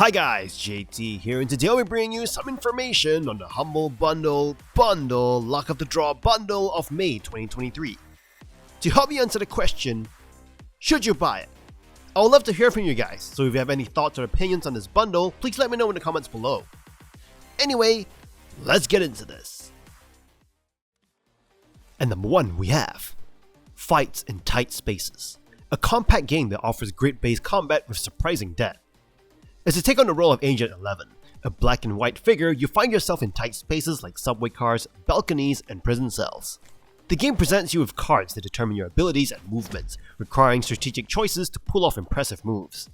Hi guys, JT here, and today I'll be bringing you some information on the Humble Bundle Luck of the Draw Bundle of May 2023. To help you answer the question, should you buy it? I would love to hear from you guys, so if you have any thoughts or opinions on this bundle, please let me know in the comments below. Anyway, let's get into this. And number 1 we have Fights in Tight Spaces, a compact game that offers great base combat with surprising depth. As you take on the role of Agent 11, a black and white figure, you find yourself in tight spaces like subway cars, balconies, and prison cells. The game presents you with cards that determine your abilities and movements, requiring strategic choices to pull off impressive moves.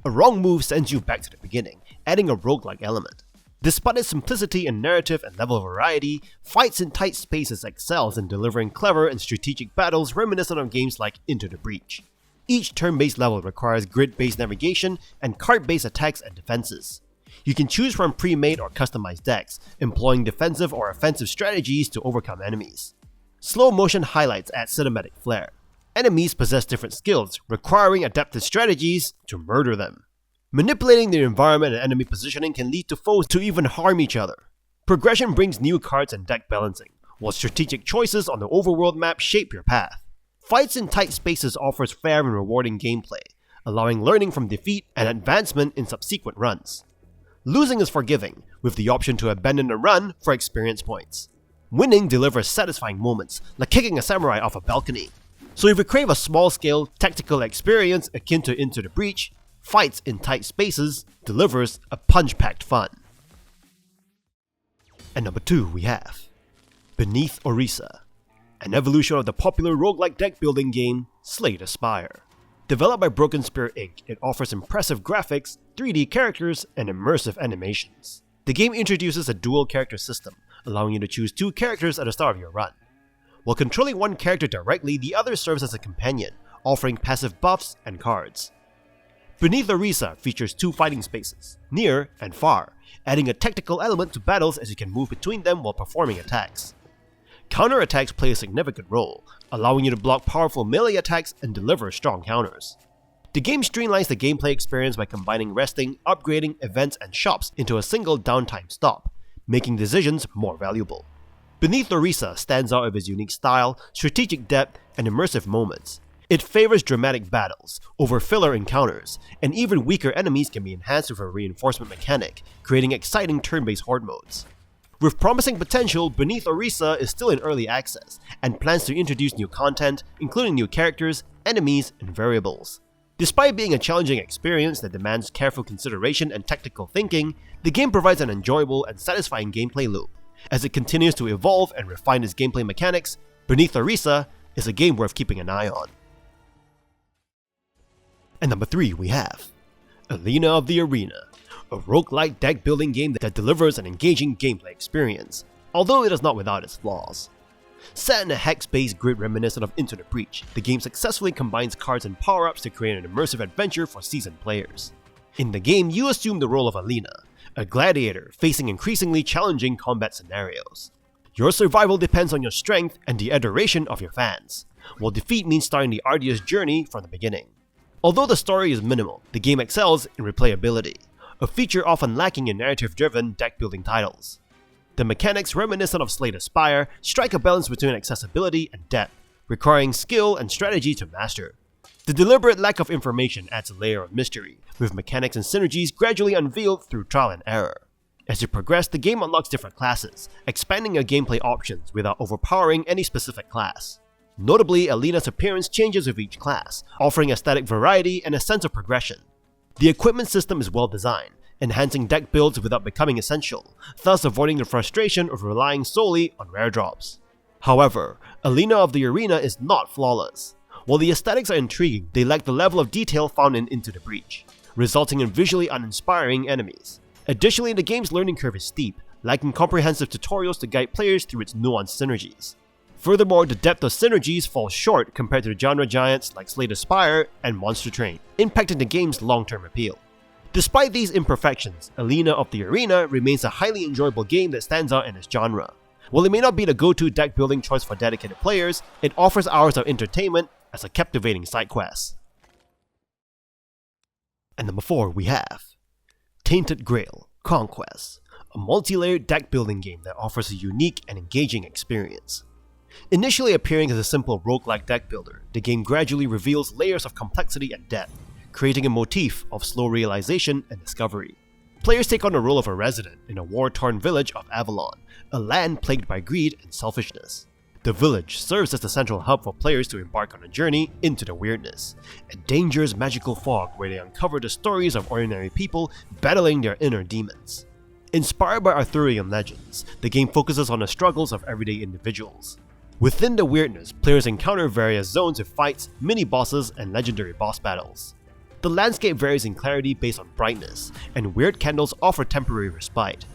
A wrong move sends you back to the beginning, adding a roguelike element. Despite its simplicity in narrative and level variety, Fights in Tight Spaces excels in delivering clever and strategic battles reminiscent of games like Into the Breach. Each turn-based level requires grid-based navigation and card-based attacks and defenses. You can choose from pre-made or customized decks, employing defensive or offensive strategies to overcome enemies. Slow motion highlights add cinematic flair. Enemies possess different skills, requiring adaptive strategies to murder them. Manipulating the environment and enemy positioning can lead to foes to even harm each other. Progression brings new cards and deck balancing, while strategic choices on the overworld map shape your path. Fights in Tight Spaces offers fair and rewarding gameplay, allowing learning from defeat and advancement in subsequent runs. Losing is forgiving, with the option to abandon a run for experience points. Winning delivers satisfying moments, like kicking a samurai off a balcony. So if you crave a small-scale, tactical experience akin to Into the Breach, Fights in Tight Spaces delivers a punch-packed fun. And number 2 we have Beneath Oresa, an evolution of the popular roguelike deck building game Slay the Spire. Developed by Broken Spear Inc., it offers impressive graphics, 3D characters, and immersive animations. The game introduces a dual character system, allowing you to choose 2 characters at the start of your run. While controlling one character directly, the other serves as a companion, offering passive buffs and cards. Beneath Oresa features 2 fighting spaces, near and far, adding a tactical element to battles as you can move between them while performing attacks. Counterattacks play a significant role, allowing you to block powerful melee attacks and deliver strong counters. The game streamlines the gameplay experience by combining resting, upgrading, events, and shops into a single downtime stop, making decisions more valuable. Beneath Oresa stands out with its unique style, strategic depth, and immersive moments. It favors dramatic battles over filler encounters, and even weaker enemies can be enhanced with a reinforcement mechanic, creating exciting turn-based horde modes. With promising potential, Beneath Oresa is still in early access, and plans to introduce new content, including new characters, enemies, and variables. Despite being a challenging experience that demands careful consideration and tactical thinking, the game provides an enjoyable and satisfying gameplay loop. As it continues to evolve and refine its gameplay mechanics, Beneath Oresa is a game worth keeping an eye on. And number 3 we have Alina of the Arena, a roguelike deck building game that delivers an engaging gameplay experience, although it is not without its flaws. Set in a hex-based grid reminiscent of Into the Breach, the game successfully combines cards and power-ups to create an immersive adventure for seasoned players. In the game, you assume the role of Alina, a gladiator facing increasingly challenging combat scenarios. Your survival depends on your strength and the adoration of your fans, while defeat means starting the arduous journey from the beginning. Although the story is minimal, the game excels in replayability, a feature often lacking in narrative-driven deck-building titles. The mechanics reminiscent of Slay the Spire strike a balance between accessibility and depth, requiring skill and strategy to master. The deliberate lack of information adds a layer of mystery, with mechanics and synergies gradually unveiled through trial and error. As you progress, the game unlocks different classes, expanding your gameplay options without overpowering any specific class. Notably, Alina's appearance changes with each class, offering aesthetic variety and a sense of progression. The equipment system is well designed, enhancing deck builds without becoming essential, thus avoiding the frustration of relying solely on rare drops. However, Alina of the Arena is not flawless. While the aesthetics are intriguing, they lack the level of detail found in Into the Breach, resulting in visually uninspiring enemies. Additionally, the game's learning curve is steep, lacking comprehensive tutorials to guide players through its nuanced synergies. Furthermore, the depth of synergies falls short compared to the genre giants like Slay the Spire and Monster Train, impacting the game's long-term appeal. Despite these imperfections, Alina of the Arena remains a highly enjoyable game that stands out in its genre. While it may not be the go-to deck-building choice for dedicated players, it offers hours of entertainment as a captivating side quest. And number 4 we have Tainted Grail, Conquest, a multi-layered deck building game that offers a unique and engaging experience. Initially appearing as a simple roguelike deck builder, the game gradually reveals layers of complexity and depth, creating a motif of slow realization and discovery. Players take on the role of a resident in a war-torn village of Avalon, a land plagued by greed and selfishness. The village serves as the central hub for players to embark on a journey into the weirdness, a dangerous magical fog where they uncover the stories of ordinary people battling their inner demons. Inspired by Arthurian legends, the game focuses on the struggles of everyday individuals. Within the weirdness, players encounter various zones with fights, mini-bosses, and legendary boss battles. The landscape varies in clarity based on brightness, and weird candles offer temporary respite.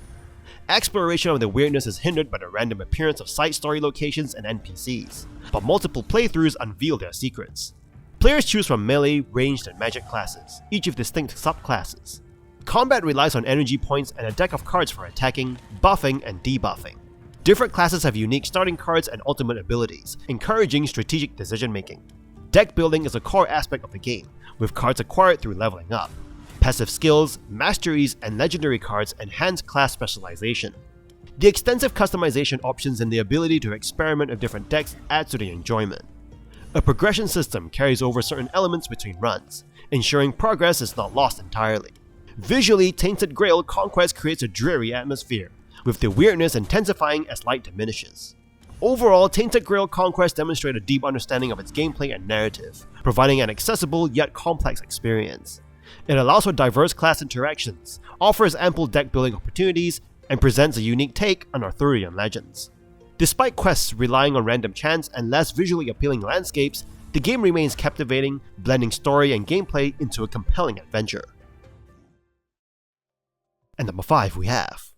Exploration of the weirdness is hindered by the random appearance of side story locations and NPCs, but multiple playthroughs unveil their secrets. Players choose from melee, ranged, and magic classes, each with distinct subclasses. Combat relies on energy points and a deck of cards for attacking, buffing, and debuffing. Different classes have unique starting cards and ultimate abilities, encouraging strategic decision making. Deck building is a core aspect of the game, with cards acquired through leveling up. Passive skills, masteries, and legendary cards enhance class specialization. The extensive customization options and the ability to experiment with different decks adds to the enjoyment. A progression system carries over certain elements between runs, ensuring progress is not lost entirely. Visually, Tainted Grail Conquest creates a dreary atmosphere, with the weirdness intensifying as light diminishes. Overall, Tainted Grail Conquest demonstrates a deep understanding of its gameplay and narrative, providing an accessible yet complex experience. It allows for diverse class interactions, offers ample deck building opportunities, and presents a unique take on Arthurian legends. Despite quests relying on random chance and less visually appealing landscapes, the game remains captivating, blending story and gameplay into a compelling adventure. And number 5 we have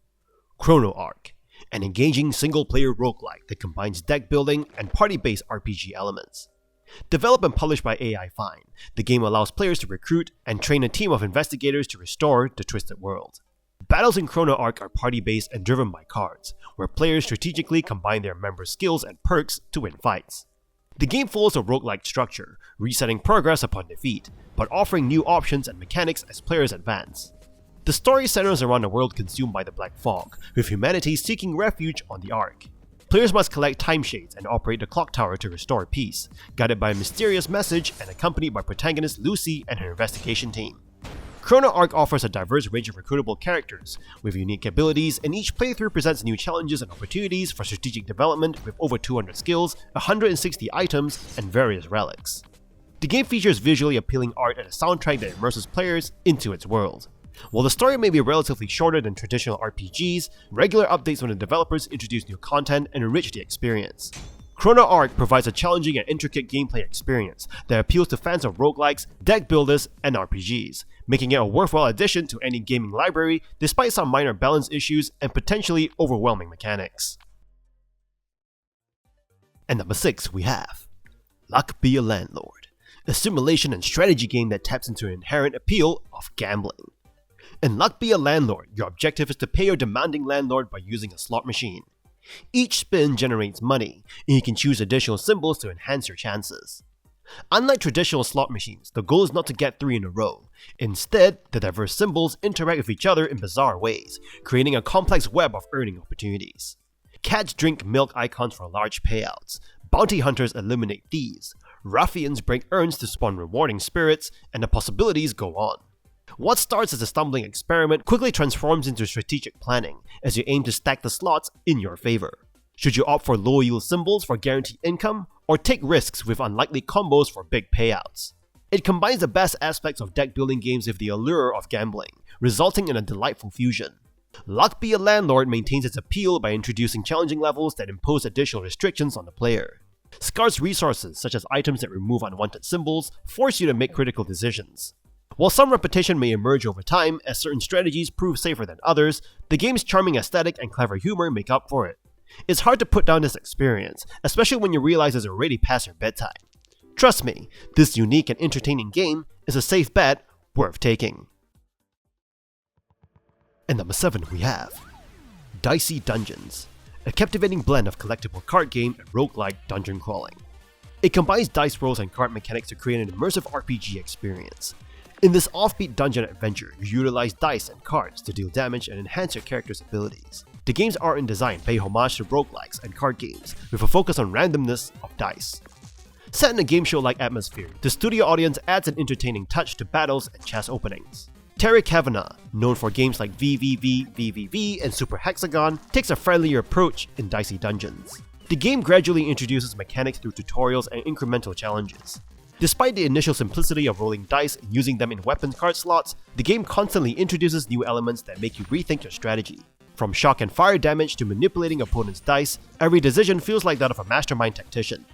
Chrono Ark, an engaging single-player roguelike that combines deck building and party-based RPG elements. Developed and published by AI Fine, the game allows players to recruit and train a team of investigators to restore the Twisted World. Battles in Chrono Ark are party-based and driven by cards, where players strategically combine their members' skills and perks to win fights. The game follows a roguelike structure, resetting progress upon defeat, but offering new options and mechanics as players advance. The story centers around a world consumed by the Black Fog, with humanity seeking refuge on the Ark. Players must collect time shades and operate the clock tower to restore peace, guided by a mysterious message and accompanied by protagonist Lucy and her investigation team. Chrono Ark offers a diverse range of recruitable characters, with unique abilities, and each playthrough presents new challenges and opportunities for strategic development with over 200 skills, 160 items, and various relics. The game features visually appealing art and a soundtrack that immerses players into its world. While the story may be relatively shorter than traditional RPGs, regular updates from the developers introduce new content and enrich the experience. Chrono Ark provides a challenging and intricate gameplay experience that appeals to fans of roguelikes, deck builders, and RPGs, making it a worthwhile addition to any gaming library despite some minor balance issues and potentially overwhelming mechanics. And number 6 we have Luck Be a Landlord, a simulation and strategy game that taps into the inherent appeal of gambling. In Luck Be a Landlord, your objective is to pay your demanding landlord by using a slot machine. Each spin generates money, and you can choose additional symbols to enhance your chances. Unlike traditional slot machines, the goal is not to get 3 in a row. Instead, the diverse symbols interact with each other in bizarre ways, creating a complex web of earning opportunities. Cats drink milk icons for large payouts, bounty hunters eliminate thieves, ruffians break urns to spawn rewarding spirits, and the possibilities go on. What starts as a stumbling experiment quickly transforms into strategic planning as you aim to stack the slots in your favor. Should you opt for low yield symbols for guaranteed income, or take risks with unlikely combos for big payouts? It combines the best aspects of deck building games with the allure of gambling, resulting in a delightful fusion. Luck Be a Landlord maintains its appeal by introducing challenging levels that impose additional restrictions on the player. Scarce resources such as items that remove unwanted symbols force you to make critical decisions. While some repetition may emerge over time as certain strategies prove safer than others, the game's charming aesthetic and clever humor make up for it. It's hard to put down this experience, especially when you realize it's already past your bedtime. Trust me, this unique and entertaining game is a safe bet worth taking. And number 7 we have Dicey Dungeons, a captivating blend of collectible card game and roguelike dungeon crawling. It combines dice rolls and card mechanics to create an immersive RPG experience. In this offbeat dungeon adventure, you utilize dice and cards to deal damage and enhance your character's abilities. The game's art and design pay homage to roguelikes and card games, with a focus on randomness of dice. Set in a game show-like atmosphere, the studio audience adds an entertaining touch to battles and chest openings. Terry Kavanagh, known for games like VVV, and Super Hexagon, takes a friendlier approach in Dicey Dungeons. The game gradually introduces mechanics through tutorials and incremental challenges. Despite the initial simplicity of rolling dice and using them in weapon card slots, the game constantly introduces new elements that make you rethink your strategy. From shock and fire damage to manipulating opponents' dice, every decision feels like that of a mastermind tactician.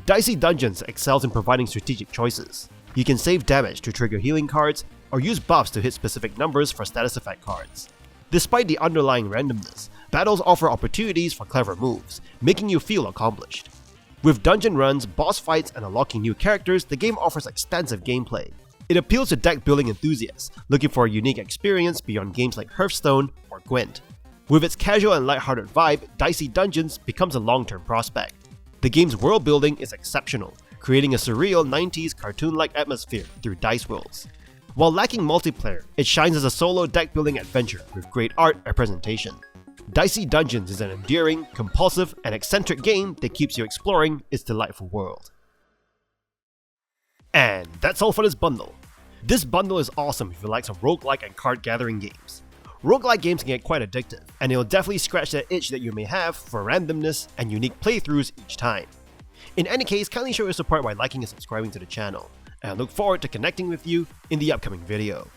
Dicey Dungeons excels in providing strategic choices. You can save damage to trigger healing cards, or use buffs to hit specific numbers for status effect cards. Despite the underlying randomness, battles offer opportunities for clever moves, making you feel accomplished. With dungeon runs, boss fights, and unlocking new characters, the game offers extensive gameplay. It appeals to deck building enthusiasts looking for a unique experience beyond games like Hearthstone or Gwent. With its casual and lighthearted vibe, Dicey Dungeons becomes a long-term prospect. The game's world building is exceptional, creating a surreal 90s cartoon-like atmosphere through dice rolls. While lacking multiplayer, it shines as a solo deck building adventure with great art and presentation. Dicey Dungeons is an endearing, compulsive, and eccentric game that keeps you exploring its delightful world. And that's all for this bundle. This bundle is awesome if you like some roguelike and card gathering games. Roguelike games can get quite addictive, and it'll definitely scratch that itch that you may have for randomness and unique playthroughs each time. In any case, kindly show your support by liking and subscribing to the channel, and I look forward to connecting with you in the upcoming video.